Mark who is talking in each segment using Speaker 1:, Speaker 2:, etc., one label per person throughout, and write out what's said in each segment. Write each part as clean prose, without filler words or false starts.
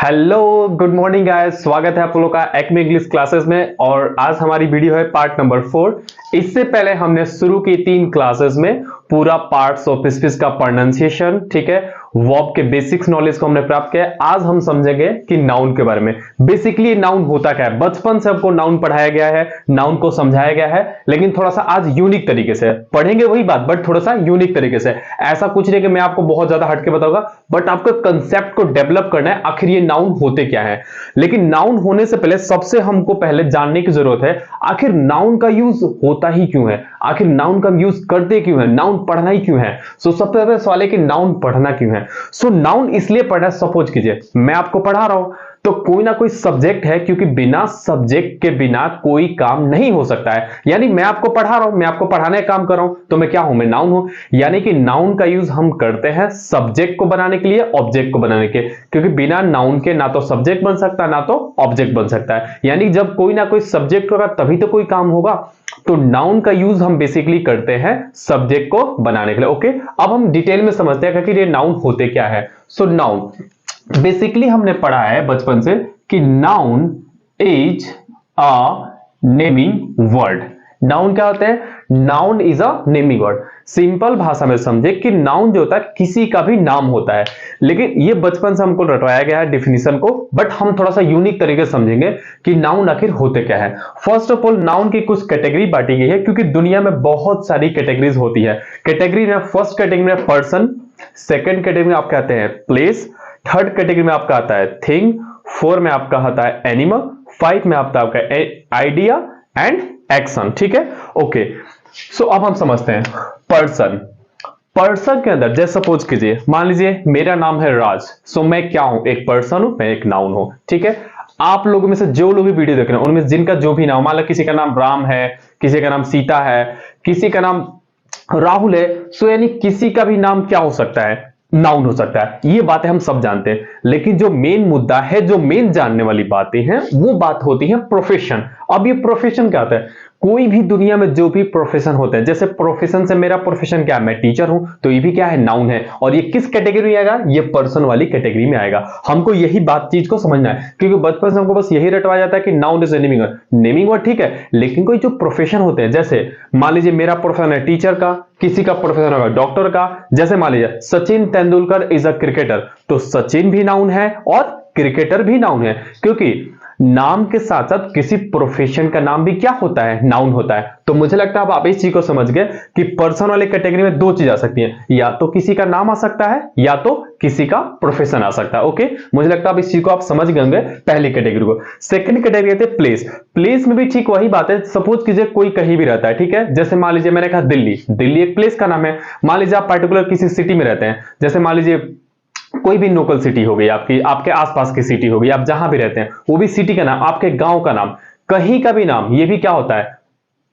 Speaker 1: Hello good morning guys, स्वागत है आप लोगों का एक्मे इंग्लिश क्लासेस में। और आज हमारी वीडियो है पार्ट नंबर 4। इससे पहले हमने शुरू की 3 क्लासेस में पूरा पार्ट्स ऑफ स्पीच का प्रोनाउंसिएशन, ठीक है, वर्ब के बेसिक्स नॉलेज को हमने प्राप्त किया। आज हम समझेंगे कि नाउन के बारे में। बेसिकली नाउन होता क्या है। बचपन से आपको नाउन पढ़ाया गया है, नाउन को समझाया गया है, लेकिन थोड़ा सा आज यूनिक तरीके से पढ़ेंगे वही बात, बट थोड़ा सा यूनिक तरीके से। ऐसा कुछ नहीं कि मैं आपको बहुत ज्यादा हटके बताऊंगा, बट आपको कंसेप्ट को डेवलप करना है आखिर ये नाउन होते क्या है। लेकिन नाउन होने से पहले सबसे हमको पहले जानने की जरूरत है आखिर नाउन का यूज होता ही क्यों है, आखिर नाउन का यूज करते क्यों है, नाउन पढ़ना ही क्यों है। सबसे पहले सवाल है कि नाउन पढ़ना क्यों है। नाउन इसलिए पढ़ना, सपोज कीजिए मैं आपको पढ़ा रहा हूं तो कोई ना कोई सब्जेक्ट है, क्योंकि बिना सब्जेक्ट के बिना कोई काम नहीं हो सकता है। यानी मैं आपको पढ़ा रहा हूं, मैं आपको पढ़ाने का काम कर रहा हूं, तो मैं क्या हूं, मैं नाउन हूं। यानी कि नाउन का यूज हम करते हैं सब्जेक्ट को बनाने के लिए, ऑब्जेक्ट को बनाने के, क्योंकि बिना नाउन के ना तो सब्जेक्ट बन सकता है ना तो ऑब्जेक्ट बन सकता है। यानी जब कोई ना कोई सब्जेक्ट होगा तभी तो कोई काम होगा। तो नाउन का यूज हम बेसिकली करते हैं सब्जेक्ट को बनाने के लिए। ओके, अब हम डिटेल में समझते हैं कि ये नाउन होते क्या है। सो नाउन बेसिकली हमने पढ़ा है बचपन से कि noun is a naming word. Noun क्या होता है, noun is a naming word. Simple भाषा में समझे कि नाउन जो होता है किसी का भी नाम होता है। लेकिन ये बचपन से हमको रटवाया गया है डिफिनीशन को, बट हम थोड़ा सा यूनिक तरीके से समझेंगे कि नाउन आखिर होते क्या है। फर्स्ट ऑफ ऑल नाउन की कुछ कैटेगरी बांटी गई है, क्योंकि दुनिया में बहुत सारी कैटेगरीज होती है। कैटेगरी में फर्स्ट कैटेगरी में पर्सन, सेकेंड कैटेगरी में आपके आते हैं प्लेस, थर्ड कैटेगरी में आपका आता है थिंग, 4 में आपका आता है एनिमल, 5 में आपका आइडिया एंड एक्शन। ठीक है, ओके। सो अब हम समझते हैं पर्सन। पर्सन के अंदर जैसे सपोज कीजिए, मान लीजिए मेरा नाम है राज। सो मैं क्या हूं, एक पर्सन हूं, मैं एक नाउन हूं। ठीक है, आप लोगों में से जो लोग भी वीडियो देख रहे हैं उनमें जिनका जो भी नाम, मान लो किसी का नाम राम है, किसी का नाम सीता है, किसी का नाम राहुल है, सो यानी किसी का भी नाम क्या हो सकता है, नाउन हो सकता है। ये बातें हम सब जानते हैं। लेकिन जो मेन मुद्दा है, जो मेन जानने वाली बातें हैं, वो बात होती है प्रोफेशन। अब ये प्रोफेशन क्या होता है, कोई भी दुनिया में जो भी प्रोफेशन होते हैं, जैसे प्रोफेशन से मेरा प्रोफेशन क्या है, मैं टीचर हूं, तो ये भी क्या है, नाउन है। और ये किस कैटेगरी में आएगा, ये पर्सन वाली कैटेगरी में आएगा। हमको यही बात चीज को समझना है, क्योंकि बचपन से हमको बस यही रटवाया जाता है कि noun is naming word. Naming word ठीक है, लेकिन कोई जो प्रोफेशन होते हैं, जैसे मान लीजिए मेरा प्रोफेशन है टीचर का, किसी का प्रोफेशन होगा डॉक्टर का। जैसे मान लीजिए Sachin Tendulkar is a cricketer, तो सचिन भी नाउन है और क्रिकेटर भी नाउन है, क्योंकि नाम के साथ साथ किसी प्रोफेशन का नाम भी क्या होता है, नाउन होता है। तो मुझे लगता है अब आप इस चीज को समझ गए कि पर्सन वाले कैटेगरी में 2 चीज आ सकती हैं, या तो किसी का नाम आ सकता है या तो किसी का प्रोफेशन आ सकता है। ओके, मुझे लगता है अब इस चीज को आप समझ गए होंगे पहली कैटेगरी को। सेकंड कैटेगरी है प्लेस। प्लेस में भी ठीक वही बात है। सपोज कीजिए कोई कहीं भी रहता है, ठीक है, जैसे मान लीजिए मैंने कहा दिल्ली, दिल्ली एक प्लेस का नाम है। मान लीजिए आप पर्टिकुलर किसी सिटी में रहते हैं, जैसे मान लीजिए कोई भी लोकल सिटी हो गई आपकी, आपके आसपास की सिटी हो गई, आप जहां भी रहते हैं वो भी सिटी का नाम, आपके गांव का नाम, कहीं का भी नाम, ये भी क्या होता है,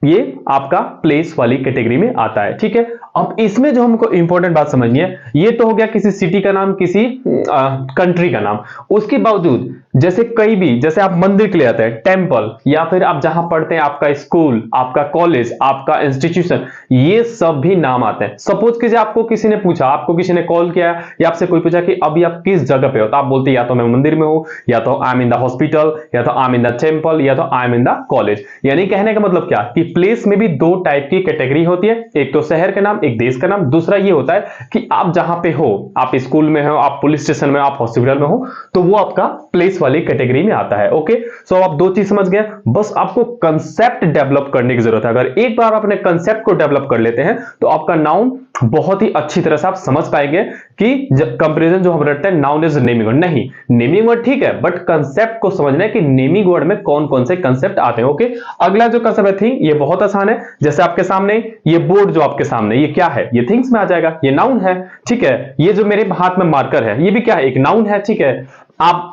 Speaker 1: ये आपका प्लेस वाली कैटेगरी में आता है। ठीक है, अब इसमें जो हमको इंपॉर्टेंट बात समझनी है, ये तो हो गया किसी सिटी का नाम, किसी कंट्री का नाम। उसके बावजूद जैसे कहीं भी, जैसे आप मंदिर के लिए आते हैं टेंपल, या फिर आप जहां पढ़ते हैं आपका स्कूल, आपका कॉलेज, आपका इंस्टीट्यूशन, ये सब भी नाम आते हैं। सपोज कीजिए आपको किसी ने पूछा, आपको किसी ने कॉल किया या आपसे कोई पूछा कि अभी आप किस जगह पे हो, तो आप बोलते हैं या तो मैं मंदिर में हूं, या तो I am in the hospital, या तो I am in the temple, या तो I am in the college. यानी कहने का मतलब क्या कि प्लेस में भी 2 टाइप की कैटेगरी होती है, एक तो शहर का नाम, एक देश का नाम। दूसरा ये होता है कि आप जहां पे हो, आप स्कूल में हो, आप पुलिस स्टेशन में, आप हॉस्पिटल में हो, तो वो आपका प्लेस वाली कैटेगरी में आता है। ओके, सो आप 2 चीज समझ गए। बस आपको कंसेप्ट डेवलप करने की जरूरत है। अगर एक बार अपने कंसेप्ट को डेवलप कर लेते हैं तो आपका नाउन बहुत ही अच्छी तरह से आप समझ पाएंगे कि कंपैरिजन जो हम रखते हैं नाउन इज नेमिंग वर्ड, नहीं, नेमिंग वर्ड ठीक है, बट कंसेप्ट को समझना है कि नेमिंग वर्ड में कौन कौन से कंसेप्ट आते हैं। ओके, अगला जो कंसेप्ट है थिंग, ये बहुत आसान है। जैसे आपके सामने ये बोर्ड जो आपके सामने, ये क्या है, ये थिंग्स में आ जाएगा, ये नाउन है। ठीक है, ये जो मेरे हाथ में मार्कर है, ये भी क्या है, एक नाउन है। ठीक है, आप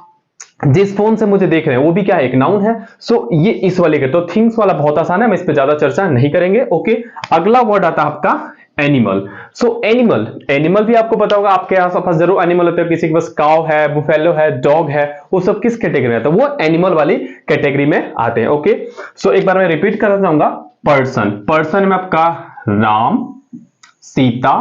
Speaker 1: जिस फोन से मुझे देख रहे हैं वो भी क्या है, एक नाउन है। सो ये इस वाले के, तो थिंग्स वाला बहुत आसान है, मैं इस पे ज्यादा चर्चा नहीं करेंगे। ओके, अगला वर्ड आता है आपका एनिमल। सो एनिमल, एनिमल भी आपको पता होगा, आपके आसपास जरूर एनिमल होते हैं, किसी के पास काउ है, बुफेलो है, डॉग है, वो सब किस कैटेगरी में आता है, वो एनिमल वाली कैटेगरी में आते हैं। ओके, सो एक बार मैं रिपीट करना चाहूंगा। पर्सन, पर्सन में आपका राम, सीता,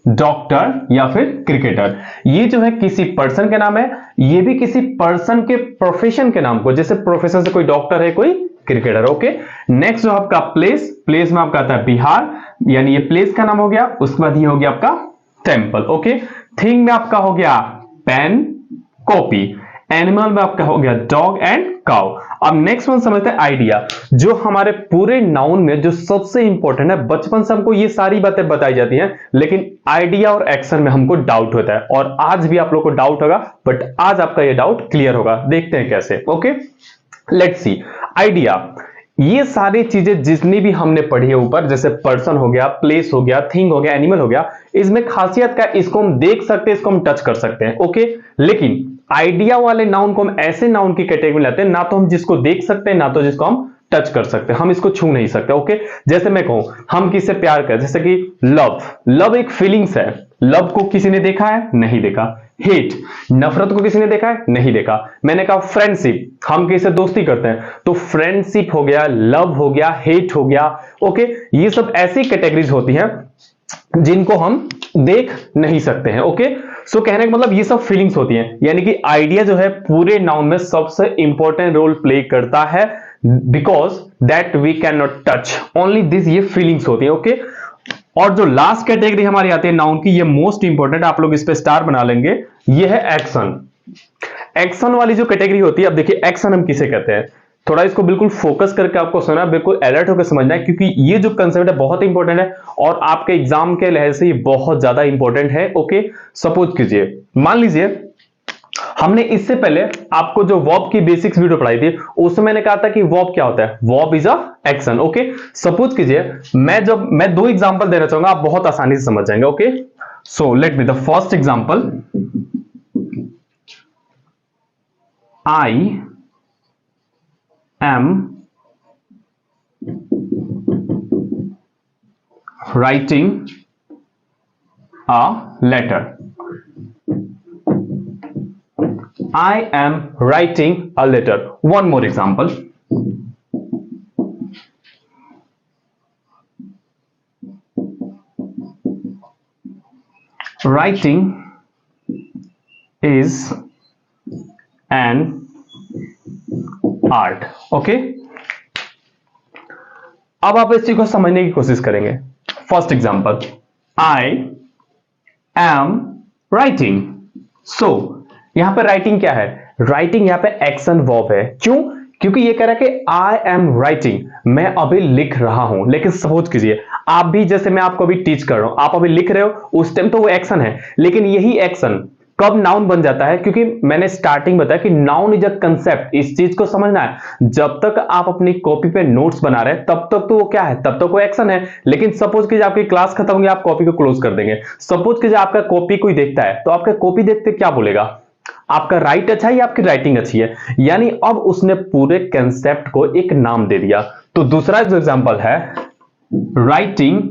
Speaker 1: डॉक्टर या फिर क्रिकेटर। ये जो है किसी पर्सन के नाम है, ये भी किसी पर्सन के प्रोफेशन के नाम को, जैसे प्रोफेशन से कोई डॉक्टर है, कोई क्रिकेटर। ओके, नेक्स्ट जो आपका प्लेस, प्लेस में आपका आता है बिहार, यानी ये प्लेस का नाम हो गया। उसके बाद ये हो गया आपका टेम्पल। ओके, थिंग में आपका हो गया पेन, कॉपी। एनिमल में आपका हो गया डॉग एंड काउ। अब नेक्स्ट वन समझते हैं आइडिया, जो हमारे पूरे नाउन में जो सबसे इंपॉर्टेंट है। बचपन से हमको ये सारी बातें बताई जाती हैं, लेकिन आइडिया और एक्शन में हमको डाउट होता है, और आज भी आप लोग को डाउट होगा, बट आज आपका ये डाउट क्लियर होगा। देखते हैं कैसे। Okay, let's see. आइडिया, ये सारी चीजें जितनी भी हमने पढ़ी है ऊपर, जैसे पर्सन हो गया, प्लेस हो गया, थिंग हो गया, एनिमल हो गया, इसमें खासियत क्या है, इसको हम देख सकते हैं, इसको हम टच कर सकते हैं। ओके, लेकिन आइडिया वाले नाउन को हम ऐसे नाउन की कैटेगरी में लाते हैं, ना तो हम जिसको देख सकते हैं, ना तो जिसको हम टच कर सकते हैं, हम इसको छू नहीं सकते। ओके, जैसे मैं कहूं हम किससे प्यार करें, जैसे कि लव, लव एक फीलिंग्स है। लव को किसी ने देखा है? नहीं देखा। हेट, नफरत को किसी ने देखा है? नहीं देखा। मैंने कहा फ्रेंडशिप, हम किससे दोस्ती करते हैं, तो फ्रेंडशिप हो गया, लव हो गया, हेट हो गया। ओके, ये सब ऐसी कैटेगरीज होती हैं जिनको हम देख नहीं सकते हैं। ओके, सो कहने का मतलब ये सब फीलिंग्स होती हैं, यानी कि आइडिया जो है पूरे नाउन में सबसे इंपॉर्टेंट रोल प्ले करता है, because that we can not touch, only this, ये फीलिंग्स होती है। ओके, और जो लास्ट कैटेगरी हमारी आती है नाउन की, ये मोस्ट इंपॉर्टेंट, आप लोग इस पे स्टार बना लेंगे, ये है एक्शन। एक्शन वाली जो कैटेगरी होती है, अब देखिए एक्शन हम किसे कहते हैं, थोड़ा इसको बिल्कुल फोकस करके आपको सुनना, बिल्कुल अलर्ट होकर समझना है, क्योंकि ये जो कंसेप्ट है बहुत इंपॉर्टेंट है, और आपके एग्जाम के लिहाज से ये बहुत ज्यादा इंपॉर्टेंट है। ओके, सपोज कीजिए, मान लीजिए हमने इससे पहले आपको जो वर्ब की बेसिक्स वीडियो पढ़ाई थी, उसमें मैंने कहा था कि वर्ब क्या होता है, verb is a action. Okay, suppose कीजिए मैं दो एग्जांपल देना चाहूंगा, आप बहुत आसानी से समझ जाएंगे। Okay, so let me the first example, I am writing a letter. I am writing a letter. One more example. Writing is an art. Okay? अब आप इस चीज को समझने की कोशिश करेंगे। First example, I am writing. So यहां पर राइटिंग क्या है, राइटिंग यहां पे एक्शन वर्ब है। क्यों? क्योंकि ये कह रहा है कि आई एम राइटिंग, मैं अभी लिख रहा हूं। लेकिन सपोज कीजिए आप भी, जैसे मैं आपको अभी टीच कर रहा हूं, आप अभी लिख रहे हो, उस टाइम तो वो एक्शन है, लेकिन यही एक्शन कब नाउन बन जाता है, क्योंकि मैंने स्टार्टिंग बताया कि नाउन इज अ कंसेप्ट, इस चीज को समझना है। जब तक आप अपनी कॉपी पे नोट्स बना रहे हैं, तब तक तो वो क्या है, तब तक वो एक्शन है। लेकिन सपोज कीजिए आपकी क्लास खत्म होगी, आप कॉपी को क्लोज कर देंगे। सपोज कीजिए आपका कॉपी कोई देखता है, तो आपका कॉपी देखते क्या बोलेगा, आपका राइट अच्छा है या आपकी राइटिंग अच्छी है, यानी अब उसने पूरे कंसेप्ट को एक नाम दे दिया। तो दूसरा जो एग्जांपल है, राइटिंग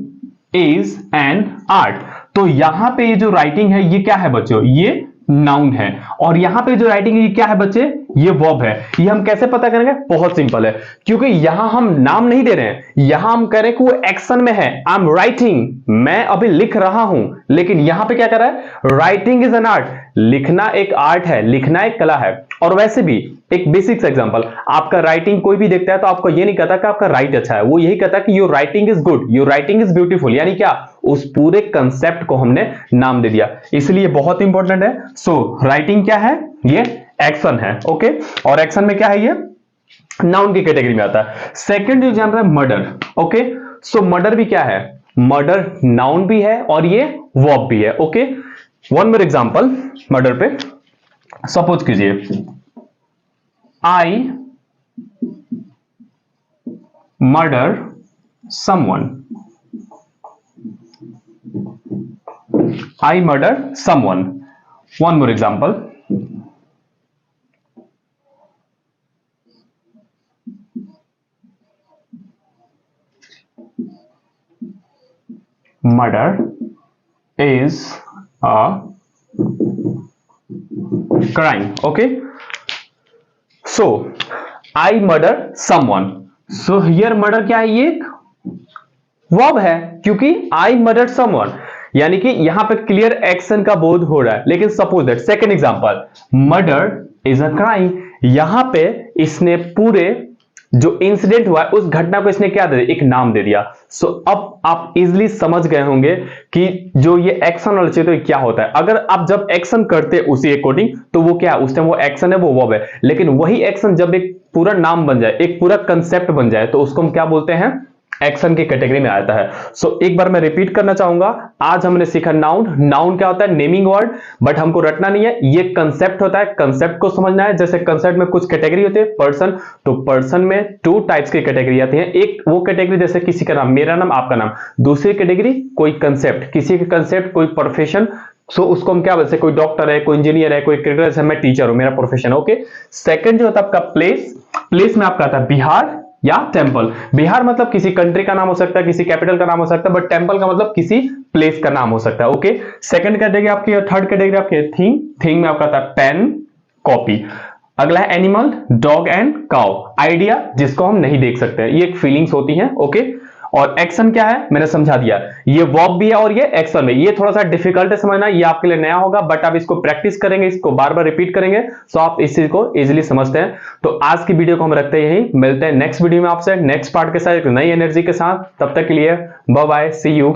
Speaker 1: इज एन आर्ट, तो यहां पे ये जो राइटिंग है ये क्या है बच्चों, ये नाउन है, और यहां पे जो राइटिंग है ये क्या है बच्चे, ये वर्ब है। ये हम कैसे पता करेंगे, बहुत सिंपल है, क्योंकि यहां हम नाम नहीं दे रहे हैं, यहां हम कह रहे हैं कि वो एक्शन में है। आई एम राइटिंग, मैं अभी लिख रहा हूं, लेकिन यहां पे क्या कर रहा है, राइटिंग इज एन आर्ट, लिखना एक आर्ट है, लिखना एक कला है। और वैसे भी एक बेसिक एग्जांपल, आपका राइटिंग कोई भी देखता है तो आपको ये नहीं कहता कि आपका राइट अच्छा है, वो यही कहता है कि your writing is good, your writing is beautiful, यानी क्या, उस पूरे कंसेप्ट को हमने नाम दे दिया, इसलिए बहुत इंपॉर्टेंट है। सो राइटिंग क्या है, ये एक्शन है। ओके, और एक्शन में क्या है, ये नाउन की कैटेगरी में आता है। सेकंड जो एग्जांपल है मर्डर। ओके, सो मर्डर भी क्या है, मर्डर नाउन भी है और ये वर्ब भी है। Okay, one more example murder पे, सपोज कीजिए I murder someone, I murder someone. One more example. Murder is a crime. Okay. So, I murder someone. So here murder क्या है, ये verb है, क्योंकि I murdered someone, यानी कि यहां पे क्लियर एक्शन का बोध हो रहा है। लेकिन suppose that second example, murder is a crime, यहां पे इसने पूरे जो इंसिडेंट हुआ है उस घटना को इसने क्या दे दिया, एक नाम दे दिया। सो अब आप इजीली समझ गए होंगे कि जो ये एक्शन होना चाहिए तो क्या होता है। अगर आप जब एक्शन करते हैं उसी अकॉर्डिंग तो वो क्या है, उस टाइम वो एक्शन है, वो वर्ब है। लेकिन वही एक्शन जब एक पूरा नाम बन जाए, एक पूरा कंसेप्ट बन जाए, तो उसको हम क्या बोलते हैं, एक्शन की कैटेगरी में आता है। सो एक बार मैं रिपीट करना चाहूंगा, आज हमने सीखा नाउन। नाउन क्या होता है, नेमिंग वर्ड, बट हमको रटना नहीं है, ये कंसेप्ट होता है, कंसेप्ट को समझना है। जैसे कंसेप्ट में कुछ कैटेगरी होती है, पर्सन, तो पर्सन में 2 टाइप्स की कैटेगरी आती है। एक वो कैटेगरी जैसे किसी का नाम, मेरा नाम, आपका नाम। दूसरी कैटेगरी कोई कंसेप्ट, किसी का कंसेप्ट, कोई प्रोफेशन, सो उसको हम क्या बोलते हैं, कोई डॉक्टर है, कोई इंजीनियर है, कोई क्रिकेटर, जैसे मैं टीचर हूं, मेरा प्रोफेशन है। ओके, सेकंड जो होता है आपका प्लेस, प्लेस में आपका आता है बिहार या टेंपल। बिहार मतलब किसी कंट्री का नाम हो सकता है, किसी कैपिटल का नाम हो सकता है, बट टेंपल का मतलब किसी प्लेस का नाम हो सकता है। ओके, सेकंड कैटेगरी आपकी, थर्ड कैटेगरी आपकी थिंग, थिंग में आपका आता है पेन, कॉपी। अगला है animal, dog and cow, idea जिसको हम नहीं देख सकते, ये एक फीलिंग्स होती हैं। ओके, और एक्शन क्या है मैंने समझा दिया, ये वर्ब भी है और ये एक्शन है। ये थोड़ा सा डिफिकल्ट है समझना, ये आपके लिए नया होगा, बट आप इसको प्रैक्टिस करेंगे, इसको बार बार रिपीट करेंगे, सो आप इस चीज को इजीली समझते हैं। तो आज की वीडियो को हम रखते हैं यहीं, मिलते हैं नेक्स्ट वीडियो में आपसे नेक्स्ट पार्ट के साथ, एक नई एनर्जी के साथ। तब तक के लिए बाय बाय, सी यू।